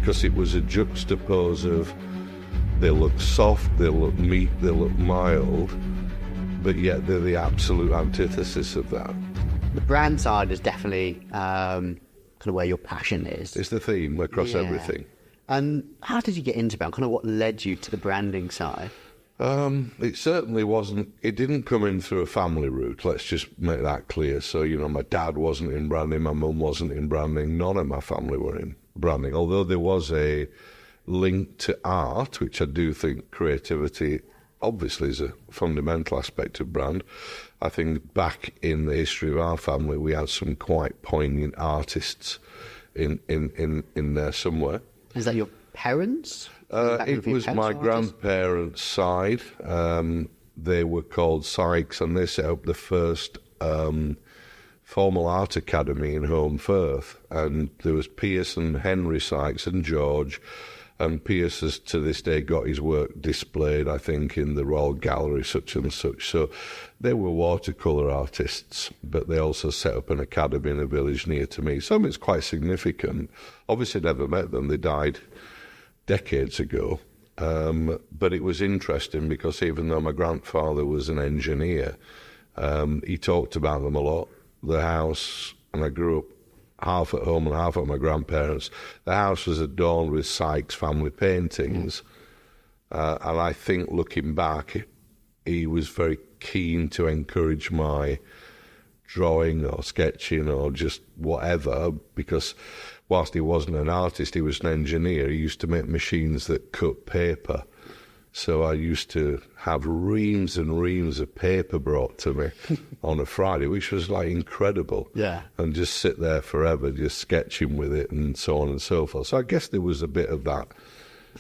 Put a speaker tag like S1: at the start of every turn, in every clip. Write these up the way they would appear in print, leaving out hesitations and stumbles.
S1: because it was a juxtapose of they look soft, they look meat, they look mild, but yet they're the absolute antithesis of that.
S2: The brand side is definitely kind of where your passion is.
S1: It's the theme across everything.
S2: And how did you get into brand? Kind of what led you to the branding side?
S1: It certainly wasn't, it didn't come in through a family route, let's just make that clear. So, you know, my dad wasn't in branding, my mum wasn't in branding, none of my family were in branding, although there was a link to art, which I do think creativity obviously is a fundamental aspect of brand. I think back in the history of our family, we had some quite poignant artists in there somewhere.
S2: Is that your parents?
S1: It was my grandparents' side. They were called Sykes, and they set up the first formal art academy in Home Firth. And there was Pierce and Henry Sykes and George. And Pierce has to this day got his work displayed, I think, in the Royal Gallery, such and such. So they were watercolour artists, but they also set up an academy in a village near to me. So it's quite significant. Obviously never met them. They died decades ago. But it was interesting because even though my grandfather was an engineer, he talked about them a lot. The house, and I grew up half at home and half at my grandparents', the house was adorned with Sykes family paintings. And I think looking back, he was very keen to encourage my drawing or sketching or just whatever, because whilst he wasn't an artist, he was an engineer. He used to make machines that cut paper. So I used to have reams and reams of paper brought to me on a Friday, which was like incredible.
S2: Yeah.
S1: And just sit there forever, just sketching with it and so on and so forth. So I guess there was a bit of that.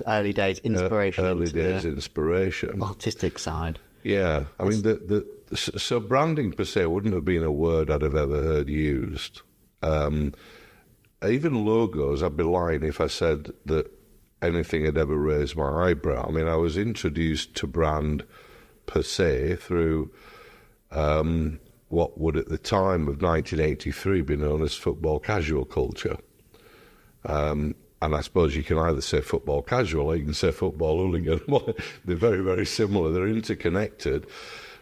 S2: Early days inspiration.
S1: Early days inspiration.
S2: Artistic side.
S1: Yeah. I mean, so branding per se wouldn't have been a word I'd have ever heard used. Even logos, I'd be lying if I said that anything had ever raised my eyebrow. I mean, I was introduced to brand per se through what would at the time of 1983 be known as football casual culture. And I suppose you can either say football casual or you can say football hooligan. They're very, very similar. They're interconnected.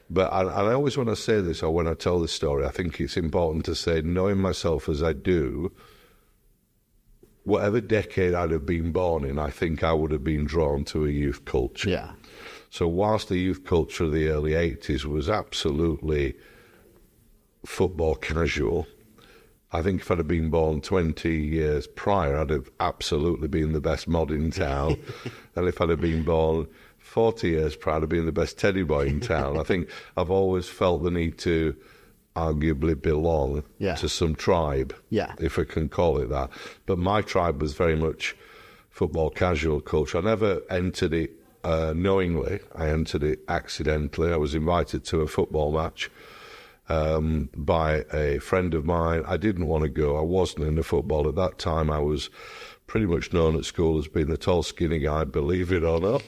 S1: But I always want to say this, or when I tell this story, I think it's important to say, knowing myself as I do, whatever decade I'd have been born in, I think I would have been drawn to a youth culture.
S2: Yeah.
S1: So whilst the youth culture of the early 80s was absolutely football casual, I think if I'd have been born 20 years prior, I'd have absolutely been the best mod in town. And if I'd have been born 40 years prior, I'd have been the best teddy boy in town. I think I've always felt the need to arguably belong to some tribe, if I can call it that. But my tribe was very much football casual culture. I never entered it knowingly. I entered it accidentally. I was invited to a football match by a friend of mine. I didn't want to go. I wasn't into football. At that time, I was pretty much known at school as being the tall, skinny guy, believe it or not.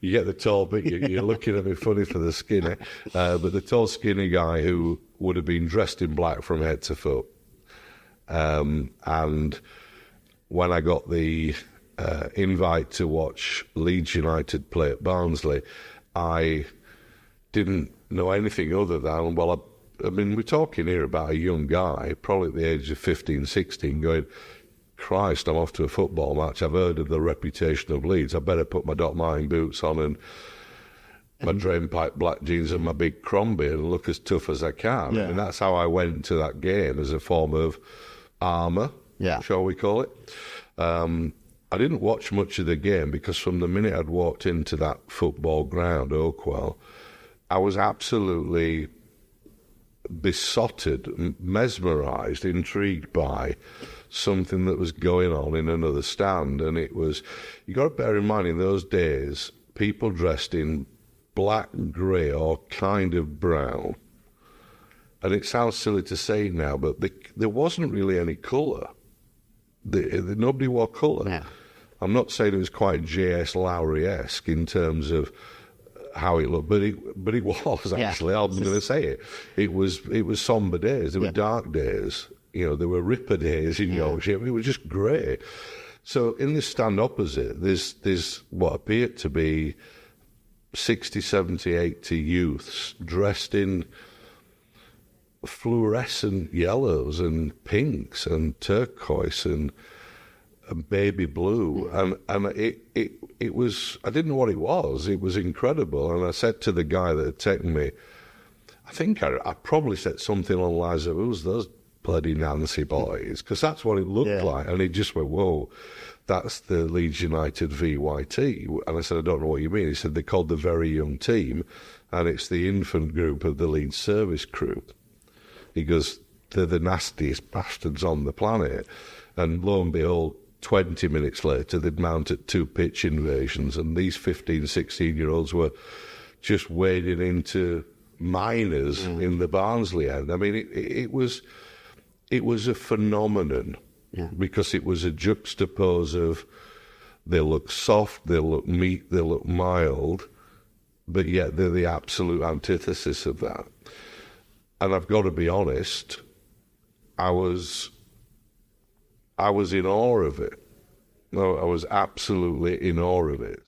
S1: You get the tall bit, you're looking at me funny for the skinny. But the tall, skinny guy who would have been dressed in black from head to foot. And when I got the invite to watch Leeds United play at Barnsley, I didn't know anything other than, well, I mean, we're talking here about a young guy, probably at the age of 15, 16, going, Christ, I'm off to a football match. I've heard of the reputation of Leeds. I better put my Doc Martin boots on and my drainpipe black jeans and my big Crombie and look as tough as I can.
S2: Yeah.
S1: And that's how I went to that game, as a form of armour, shall we call it. I didn't watch much of the game because from the minute I'd walked into that football ground, Oakwell, I was absolutely besotted, mesmerised, intrigued by something that was going on in another stand. And it was, you got to bear in mind, in those days, people dressed in black, grey or kind of brown. And it sounds silly to say now, but there wasn't really any colour. Nobody wore colour.
S2: Yeah.
S1: I'm not saying it was quite J.S. Lowry-esque in terms of how it looked, but it was actually. I'm going to say it. It was sombre days. There were dark days. You know, there were ripper days in Yorkshire. It was just grey. So in the stand opposite, there's what appeared to be 60, 70, 80 youths dressed in fluorescent yellows and pinks and turquoise and baby blue, and it was, I didn't know what it was. It was incredible, and I said to the guy that had taken me, I think I probably said something along the lines of, "Who's those bloody Nancy boys?" Because that's what it looked like, and he just went, "Whoa, that's the Leeds United VYT." And I said, "I don't know what you mean." He said, "They're called the Very Young Team, and it's the infant group of the Leeds service crew." He goes, "They're the nastiest bastards on the planet." And lo and behold, 20 minutes later, they'd mounted 2 pitch invasions, and these 15, 16-year-olds were just wading into minors in the Barnsley end. I mean, it was a phenomenon, because it was a juxtapose of, they look soft, they look meek, they look mild, but yet they're the absolute antithesis of that. And I've got to be honest, I was in awe of it. No, I was absolutely in awe of it.